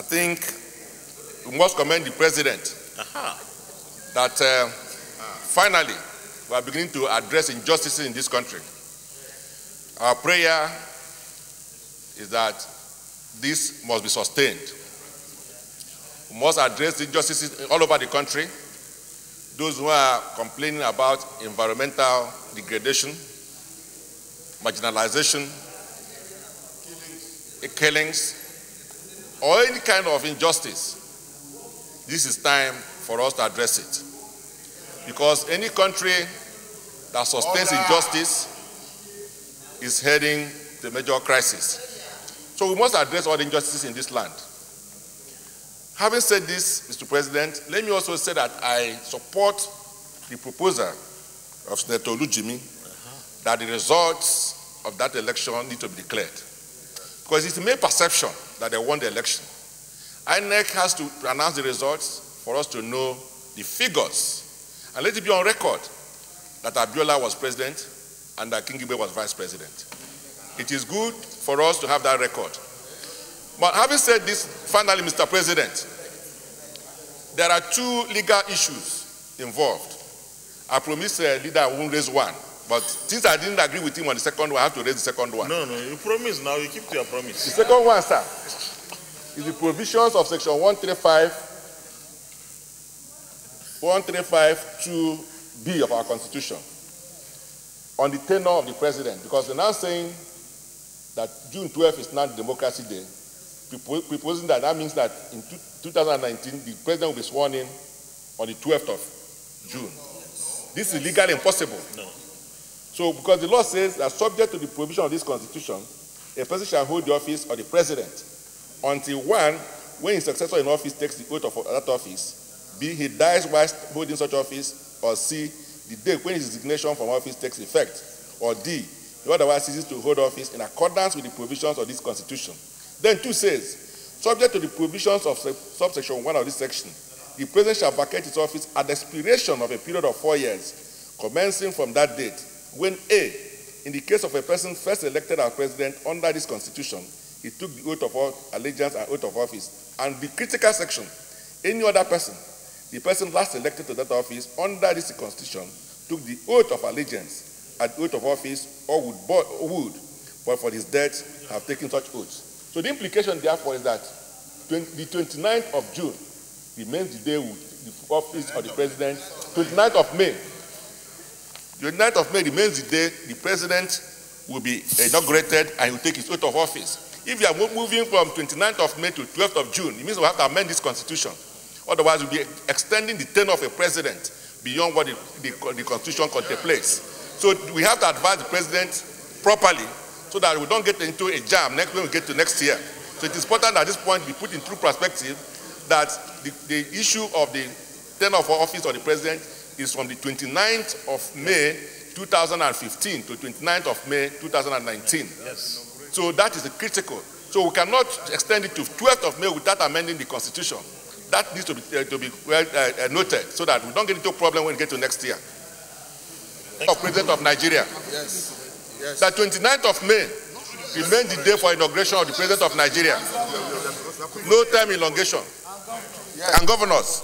think we must commend the president that finally we are beginning to address injustices in this country. Our prayer is that this must be sustained. We must address the injustices all over the country. Those who are complaining about environmental degradation, marginalization, killings, or any kind of injustice, this is time for us to address it. Because any country that sustains injustice is heading to a major crisis. So we must address all the injustices in this land. Having said this, Mr. President, let me also say that I support the proposal of Senator Olujimi that the results of that election need to be declared. Because it's a mere perception that they won the election. INEC has to announce the results for us to know the figures. And let it be on record that Abiola was president and that Kingibe was vice president. It is good for us to have that record. But having said this, finally, Mr. President, there are two legal issues involved. I promised the leader I won't raise one, but since I didn't agree with him on the second one, I have to raise the second one. No, you promise now, you keep to your promise. The second one, sir, is the provisions of section 135(2)(b) of our Constitution on the tenure of the president, because they're now saying that June 12th is not Democracy Day, proposing that means that in 2019, the president will be sworn in on the 12th of June. This is legally impossible. No. So, because the law says that subject to the provision of this Constitution, a person shall hold the office of the president until one, when his successor in office takes the oath of that office, B, he dies whilst holding such office, or C, the day when his resignation from office takes effect, or D, he otherwise ceases to hold office in accordance with the provisions of this Constitution. Then 2 says, subject to the provisions of subsection 1 of this section, the president shall vacate his office at the expiration of a period of 4 years, commencing from that date, when A, in the case of a person first elected as president under this Constitution, he took the oath of allegiance and oath of office. And the critical section, any other person, the person last elected to that office under this Constitution, took the oath of allegiance and oath of office, or would, but for his death, have taken such oaths. So the implication, therefore, is that the 29th of June remains the day with the office of the president. 29th of May. The 29th of May remains the day the president will be inaugurated and he will take his oath of office. If you are moving from 29th of May to 12th of June, it means we have to amend this Constitution. Otherwise, we'll be extending the tenure of a president beyond what the Constitution contemplates. So we have to advise the president properly so that we don't get into a jam when we get to next year. So it is important at this point we put in true perspective that the issue of the tenure of office of the president is from the 29th of May 2015 to 29th of May 2019. Yes. So that is critical. So we cannot extend it to 12th of May without amending the Constitution. That needs to be well noted so that we don't get into a problem when we get to next year. President of Nigeria. Yes. Yes. The 29th of May remains the day for inauguration of the President of Nigeria. No time elongation. Yes. And governors.